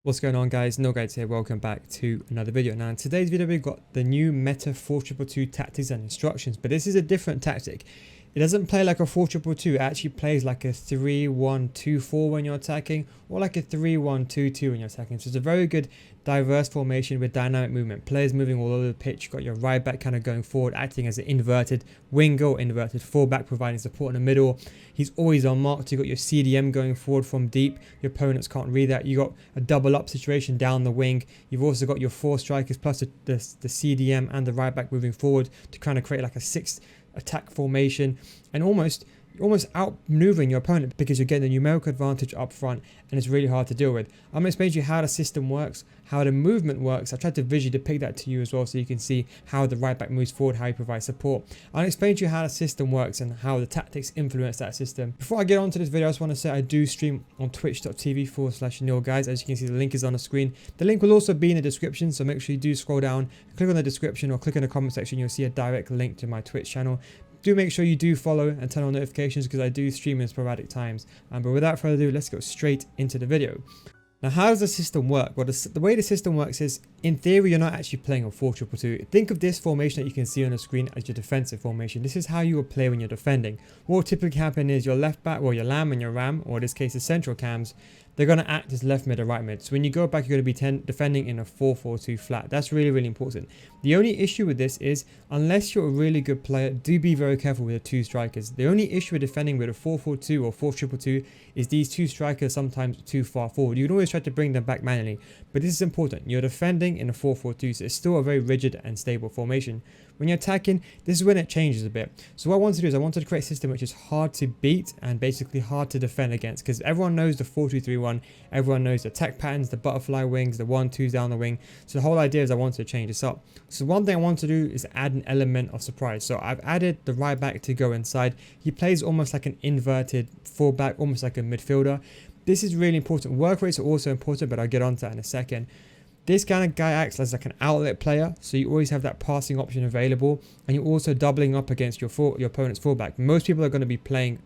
What's going on, guys? No Guides here. Welcome back to another video. Now in today's video we've got the new meta 4-2-2 tactics and instructions, but this is a different tactic. It doesn't play like a 4-2-2, it actually plays like a 3-1-2-4 when you're attacking, or like a 3-1-2-2 when you're attacking. So it's a very good diverse formation with dynamic movement. Players moving all over the pitch. You've got your right back kind of going forward, acting as an inverted winger or inverted fullback, providing support in the middle. He's always on mark. You've got your CDM going forward from deep. Your opponents can't read that. You've got a double up situation down the wing. You've also got your 4 strikers plus the CDM and the right back moving forward to kind of create like a 6 attack formation, and almost outmaneuvering your opponent because you're getting a numerical advantage up front and it's really hard to deal with. I'm going to explain to you how the system works, how the movement works. I tried to visually depict that to you as well so you can see how the right back moves forward, how he provides support. I'll explain to you how the system works and how the tactics influence that system. Before I get on to this video, I just want to say I do stream on twitch.tv/NeilGuides. As you can see, the link is on the screen. The link will also be in the description, so make sure you do scroll down, click on the description or click in the comment section. You'll see a direct link to my Twitch channel. Do make sure you do follow and turn on notifications because I do stream in sporadic times. But without further ado, let's go straight into the video. Now, how does the system work? Well, the way the system works is, in theory, you're not actually playing a 4-2-2. Think of this formation that you can see on the screen as your defensive formation. This is how you will play when you're defending. What will typically happen is your left back, well, your lamb and your ram, or in this case, the central cams, they're going to act as left mid or right mid. So when you go back, you're going to be defending in a 4-4-2 flat. That's really, really important. The only issue with this is, unless you're a really good player, do be very careful with the 2 strikers. The only issue with defending with a 4-4-2 or 4-2-2 is these 2 strikers sometimes too far forward. You can always try to bring them back manually, but this is important. You're defending in a 4-4-2, so it's still a very rigid and stable formation. When you're attacking, this is when it changes a bit. So what I wanted to do is I wanted to create a system which is hard to beat and basically hard to defend against, because everyone knows the 4-2-3-1, everyone knows the attack patterns, the butterfly wings, the 1-2s down the wing. So the whole idea is I wanted to change this up. So one thing I want to do is add an element of surprise. So I've added the right back to go inside. He plays almost like an inverted fullback, almost like a midfielder. This is really important. Work rates are also important, but I'll get onto that in a second. This kind of guy acts as like an outlet player, so you always have that passing option available, and you're also doubling up against your opponent's fullback. Most people are going to be playing,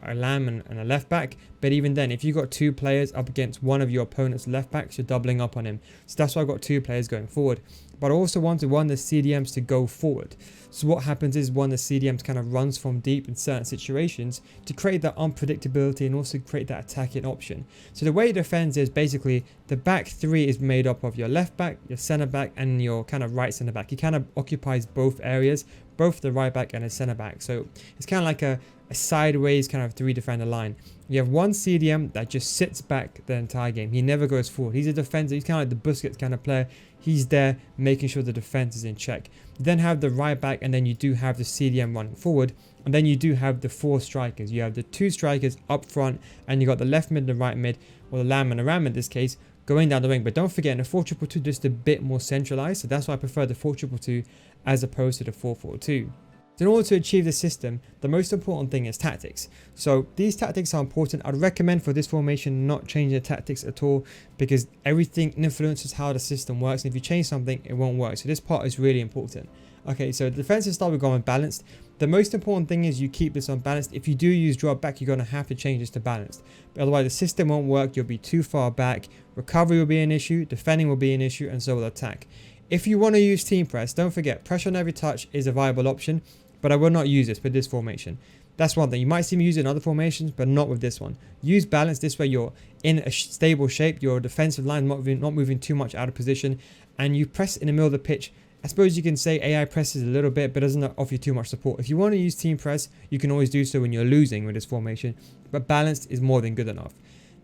a lamb and a left back, but even then, if you've got 2 players up against one of your opponent's left backs, you're doubling up on him. So that's why I've got 2 players going forward. But I also wanted one of the CDMs to go forward. So what happens is one of the CDMs kind of runs from deep in certain situations to create that unpredictability and also create that attacking option. So the way it defends is basically the back 3 is made up of your left back, your center back, and your kind of right center back. He kind of occupies both areas, both the right back and the center back. So it's kind of like a sideways kind of 3 defender line. You have one CDM that just sits back the entire game. He never goes forward. He's a defender. He's kind of like the Busquets kind of player. He's there making sure the defense is in check. You then have the right back, and then you do have the CDM running forward. And then you do have the 4 strikers. You have the 2 strikers up front, and you got the left mid, the right mid, or the lamb and the ram in this case, going down the wing. But don't forget, in a 4-2-2, just a bit more centralized. So that's why I prefer the 4-2-2 as opposed to the 4-4-2. So in order to achieve this system, the most important thing is tactics. So these tactics are important. I'd recommend for this formation not changing the tactics at all, because everything influences how the system works. And if you change something, it won't work. So this part is really important. Okay, so the defensive style we're going balanced. The most important thing is you keep this unbalanced. If you do use drop back, you're going to have to change this to balanced. But otherwise, the system won't work. You'll be too far back. Recovery will be an issue. Defending will be an issue, and so will attack. If you want to use team press, don't forget, pressure on every touch is a viable option. But I will not use this with this formation. That's one thing. You might see me use it in other formations, but not with this one. Use balance. This way you're in a stable shape. Your defensive line not moving too much out of position. And you press in the middle of the pitch. I suppose you can say AI presses a little bit, but doesn't offer you too much support. If you want to use team press, you can always do so when you're losing with this formation. But balanced is more than good enough.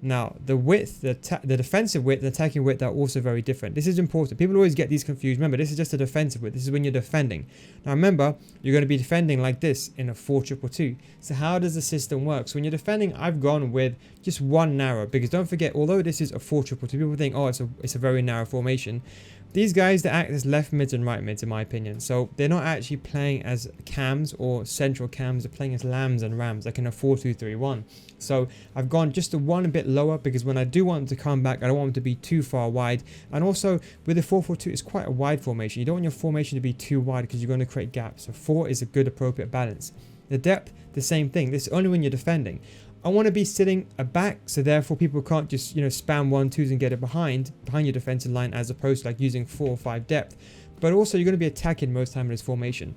Now, the width, the defensive width, the attacking width are also very different. This is important. People always get these confused. Remember, this is just a defensive width. This is when you're defending. Now, remember, you're going to be defending like this in a 4-2-2. So how does the system work? So when you're defending, I've gone with just one narrow, because don't forget, although this is a 4-2-2, people think, oh, it's a very narrow formation. These guys, they act as left mids and right mids, in my opinion. So they're not actually playing as cams or central cams. They're playing as lambs and rams, like in a 4-2-3-1. So I've gone just a bit lower, because when I do want them to come back, I don't want them to be too far wide. And also, with the 4-4-2, it's quite a wide formation. You don't want your formation to be too wide, because you're going to create gaps. So 4 is a good, appropriate balance. The depth, the same thing. This is only when you're defending. I want to be sitting a back, so therefore people can't just, spam 1-2s and get it behind your defensive line, as opposed to like using 4 or 5 depth. But also you're going to be attacking most time in this formation.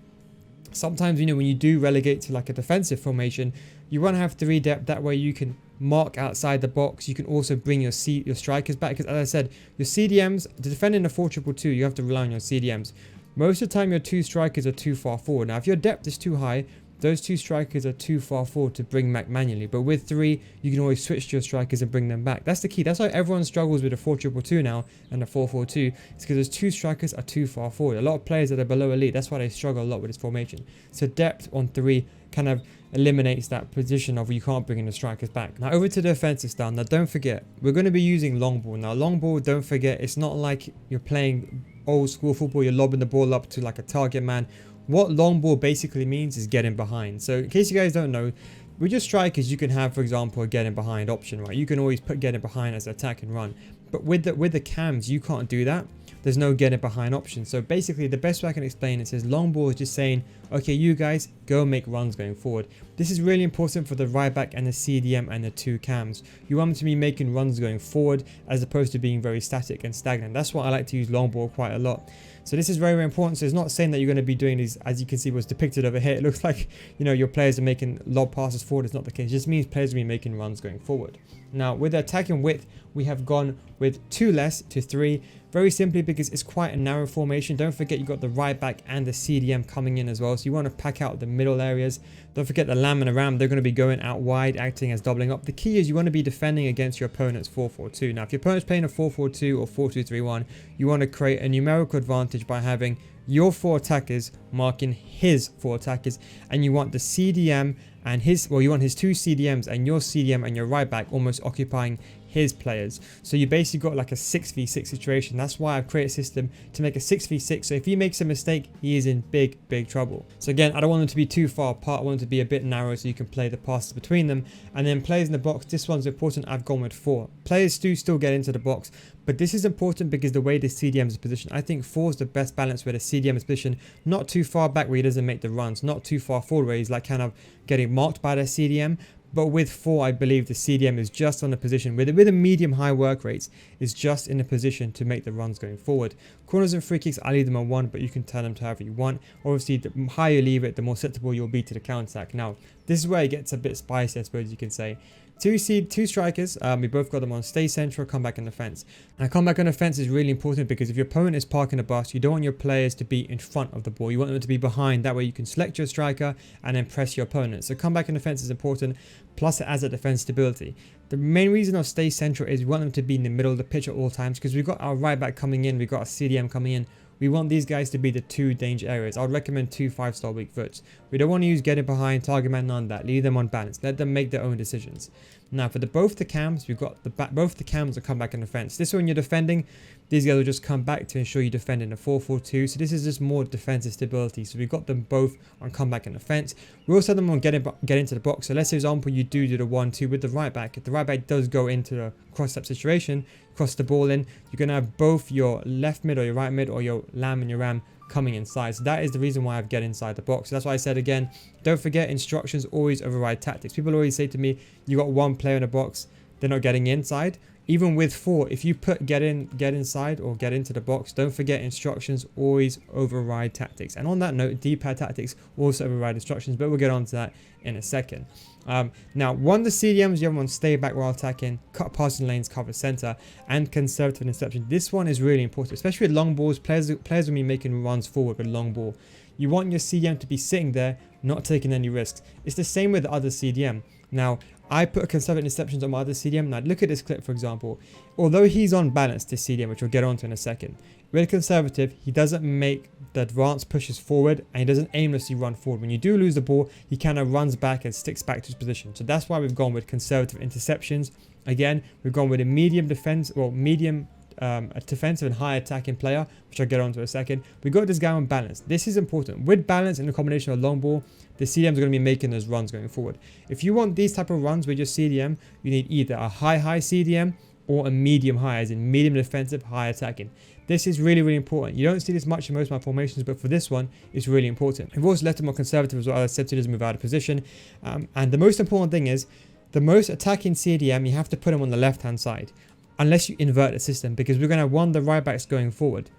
Sometimes, when you do relegate to like a defensive formation, you want to have 3 depth. That way you can mark outside the box. You can also bring your strikers back, because as I said, your CDMs, to defend in a 4-2-2, you have to rely on your CDMs. Most of the time your 2 strikers are too far forward. Now if your depth is too high, those 2 strikers are too far forward to bring back manually. But with 3, you can always switch to your strikers and bring them back. That's the key. That's why everyone struggles with a 4-2-2 now and a 4-4-2. It's because those 2 strikers are too far forward. A lot of players that are below elite, that's why they struggle a lot with this formation. So depth on 3 kind of eliminates that position of you can't bring in the strikers back. Now over to the defensive style. Now don't forget, we're going to be using long ball. Now long ball, don't forget, it's not like you're playing old school football, you're lobbing the ball up to like a target man. What long ball basically means is getting behind. So in case you guys don't know, with your strikers you can have, for example, a getting behind option, right? You can always put getting behind as attack and run. But with the cams, you can't do that. There's no getting behind option. So basically the best way I can explain it is long ball is just saying, okay, you guys go make runs going forward. This is really important for the right back and the CDM and the 2 cams. You want them to be making runs going forward as opposed to being very static and stagnant. That's why I like to use long ball quite a lot. So this is very, very important. So it's not saying that you're going to be doing these, as you can see was depicted over here. It looks like, your players are making lob passes forward. It's not the case. It just means players will be making runs going forward. Now with the attacking width, we have gone with 2 less to 3. Very simply because it's quite a narrow formation. Don't forget you've got the right back and the CDM coming in as well. So you want to pack out the middle areas. Don't forget the Lamb and the Ram, they're going to be going out wide, acting as doubling up. The key is you want to be defending against your opponent's 4-4-2. Now if your opponent's playing a 4-4-2 or 4-2-3-1, you want to create a numerical advantage by having your 4 attackers marking his 4 attackers, and you want the CDM and you want his 2 CDMs and your CDM and your right back almost occupying his players. So you basically got like a 6v6 situation. That's why I've created a system to make a 6v6. So if he makes a mistake, he is in big trouble. So again, I don't want them to be too far apart. I want them to be a bit narrow so you can play the passes between them. And then players in the box, this one's important. I've gone with 4. Players do still get into the box, but this is important because the way the CDM is positioned, I think 4 is the best balance where the CDM is positioned, not too far back where he doesn't make the runs, not too far forward where he's like kind of getting marked by their CDM. But with 4, I believe the CDM is just on the position with a medium high work rates, is just in a position to make the runs going forward. Corners and free kicks, I leave them on 1, but you can turn them to however you want. Obviously, the higher you leave it, the more susceptible you'll be to the counter attack. Now, this is where it gets a bit spicy, I suppose you can say. 2 strikers, we both got them on stay central, come back on defense. Now come back on defense is really important because if your opponent is parking the bus, you don't want your players to be in front of the ball. You want them to be behind. That way you can select your striker and then press your opponent. So come back on defense is important, plus it adds a defense stability. The main reason of stay central is we want them to be in the middle of the pitch at all times, because we've got our right back coming in, we've got our CDM coming in. We want these guys to be the 2 danger areas. I would recommend 2 5-star weak foots. We don't want to use getting behind, target man, none of that. Leave them on balance. Let them make their own decisions. Now for both the cams, we've got both the cams will come back in defense. This one you're defending, these guys will just come back to ensure you defend in a 4-4-2. So this is just more defensive stability. So we've got them both on comeback and defense. We also have them on get into the box. So let's say, for example, you do the 1-2 with the right back. If the right back does go into a cross-up situation, cross the ball in, you're going to have both your left mid or your right mid or your Lamb and your Ram coming inside. So that is the reason why I've get inside the box. So that's why I said again, don't forget instructions always override tactics. People always say to me, you got 1 player in a box, they're not getting inside. Even with 4, if you put get inside or get into the box, don't forget instructions always override tactics. And on that note, D-pad tactics also override instructions, but we'll get on to that in a second. Now, one of the CDMs, you have on stay back while attacking, cut passing lanes, cover center, and conservative interception. This one is really important, especially with long balls. Players will be making runs forward with long ball. You want your CDM to be sitting there, not taking any risks. It's the same with the other CDM. Now, I put conservative interceptions on my other CDM. Now, look at this clip, for example. Although he's on balance, this CDM, which we'll get onto in a second, with conservative, he doesn't make the advanced pushes forward and he doesn't aimlessly run forward. When you do lose the ball, he kind of runs back and sticks back to his position. So that's why we've gone with conservative interceptions. Again, we've gone with a medium defense, or medium a defensive and high attacking player, which I'll get onto in a second. We got this guy on balance. This is important. With balance and a combination of long ball, the CDMs are going to be making those runs going forward. If you want these type of runs with your CDM, you need either a high CDM or a medium high, as in medium defensive, high attacking. This is really, really important. You don't see this much in most of my formations, but for this one, it's really important. We've also left him more conservative as well. As I said, so he doesn't move out of position. And the most important thing is, the most attacking CDM, you have to put him on the left-hand side, unless you invert the system, because we're going to have one of the right backs going forward.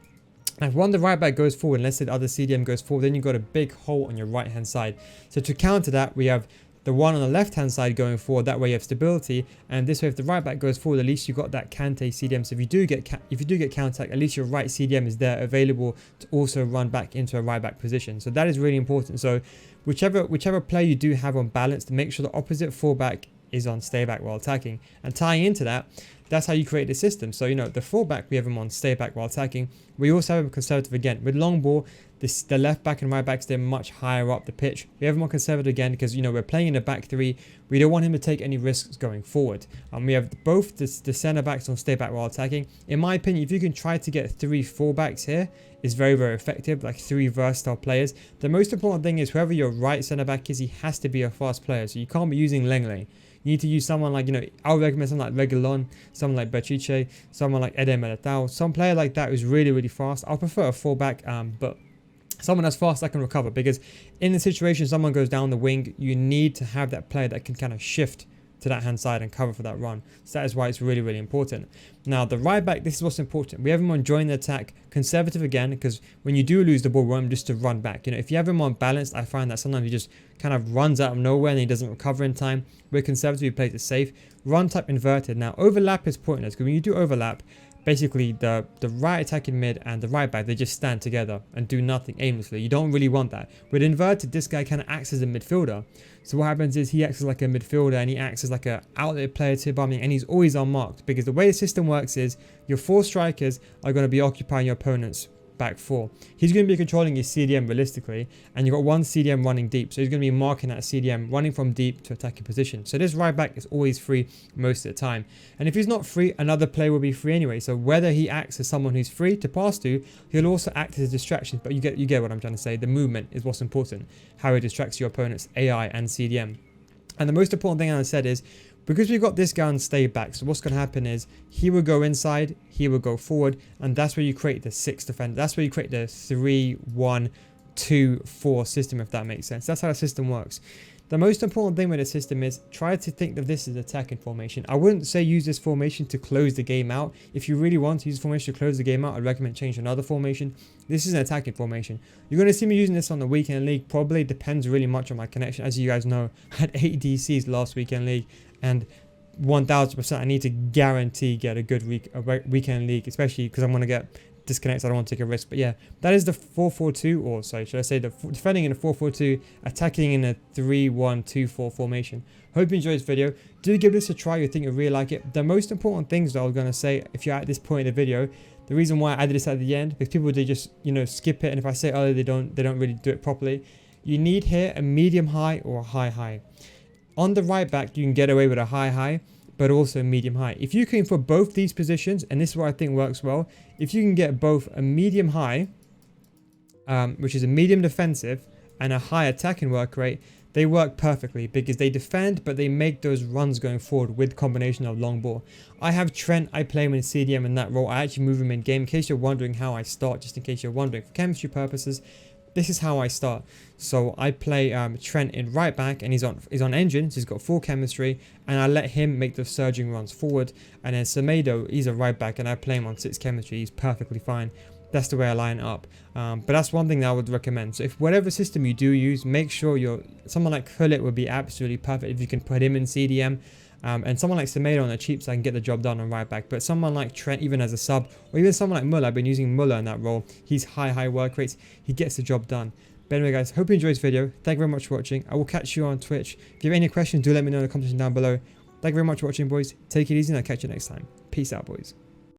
If one of the right back goes forward, let's say the other CDM goes forward, then you've got a big hole on your right-hand side. So to counter that, we have the one on the left-hand side going forward. That way you have stability, and this way if the right back goes forward, at least you've got that Kante CDM. So if you do get counter attack, at least your right CDM is there available to also run back into a right back position. So that is really important. So whichever player you do have on balance, to make sure the opposite fullback is on stay back while attacking. And tying into that, that's how you create the system. So, you know, the fullback, we have him on stay back while attacking. We also have him conservative again. With long ball, the left back and right backs, they're much higher up the pitch. We have him on conservative again because, you know, we're playing in a back three. We don't want him to take any risks going forward. We have both the centre backs on stay back while attacking. In my opinion, if you can try to get 3 fullbacks here, is very, very effective, like 3 versatile players. The most important thing is whoever your right centre back is, he has to be a fast player. So you can't be using Lenglet. You need to use someone like, you know, I'll recommend someone like Reguilon, someone like Berchiche, someone like Eder Militao, some player like that who's really, really fast. I'll prefer a fullback, but someone that's fast that can recover, because in the situation someone goes down the wing, you need to have that player that can kind of shift to that hand side and cover for that run. So that is why it's really, really important. Now the right back, this is what's important. We have him on join the attack, conservative again, because when you do lose the ball, we want him just to run back. You know, if you have him on balanced, I find that sometimes he just kind of runs out of nowhere and he doesn't recover in time. We're conservative, he plays it safe. Run type inverted. Now overlap is pointless, because when you do overlap, basically the right attacking mid and the right back, they just stand together and do nothing aimlessly. You don't really want that. With inverted, this guy kind of acts as a midfielder. So what happens is he acts as like a midfielder and he acts as like an outlet player to bombing, and he's always unmarked, because the way the system works is your 4 strikers are going to be occupying your opponent's back 4. He's going to be controlling his CDM realistically, and you've got one CDM running deep, so he's going to be marking that CDM running from deep to attacking position. So this right back is always free most of the time, and if he's not free, another player will be free anyway. So whether he acts as someone who's free to pass to, he'll also act as a distraction. But you get what I'm trying to say. The movement is what's important, how he distracts your opponent's AI and CDM. And the most important thing I said is, because we've got this guy on stay back, so what's going to happen is he will go inside, he will go forward, and that's where you create the 6 defender. That's where you create the 3-1-2-4 system, if that makes sense. That's how the system works. The most important thing with the system is try to think of this as attacking formation. I wouldn't say use this formation to close the game out. If you really want to use formation to close the game out, I'd recommend change to another formation. This is an attacking formation. You're going to see me using this on the weekend league. Probably depends really much on my connection. As you guys know, I had 8 DCs last weekend league, and 1000% I need to guarantee get a good weekend league, especially because I'm going to get disconnects. I don't want to take a risk. But yeah, that is the 4-4-2, or sorry, should I say the defending in a 4-4-2, attacking in a 3-1-2-4 formation. Hope you enjoyed this video. Do give this a try. You think you'll really like it. The most important things that I was going to say, if you're at this point in the video, the reason why I added this at the end, because people, they just, you know, skip it, and if I say earlier, they don't really do it properly. You need here a medium high or a high high. On the right back, you can get away with a high high, but also medium high. If you can, for both these positions, and this is what I think works well, if you can get both a medium high, which is a medium defensive, and a high attacking work rate, they work perfectly, because they defend, but they make those runs going forward with combination of long ball. I have Trent, I play him in CDM in that role. I actually move him in game, in case you're wondering how I start, just in case you're wondering. For chemistry purposes, this is how I start. So I play Trent in right back, and he's on engine, so he's got full chemistry, and I let him make the surging runs forward. And then Semedo, he's a right back, and I play him on 6 chemistry. He's perfectly fine. That's the way I line it up. But that's one thing that I would recommend. So if whatever system you do use, make sure someone like Hullet would be absolutely perfect if you can put him in CDM. And someone like Semedo on the cheap side can get the job done on right back. But someone like Trent, even as a sub, or even someone like Muller, I've been using Muller in that role. He's high work rates. He gets the job done. But anyway, guys, hope you enjoyed this video. Thank you very much for watching. I will catch you on Twitch. If you have any questions, do let me know in the comment section down below. Thank you very much for watching, boys. Take it easy, and I'll catch you next time. Peace out, boys.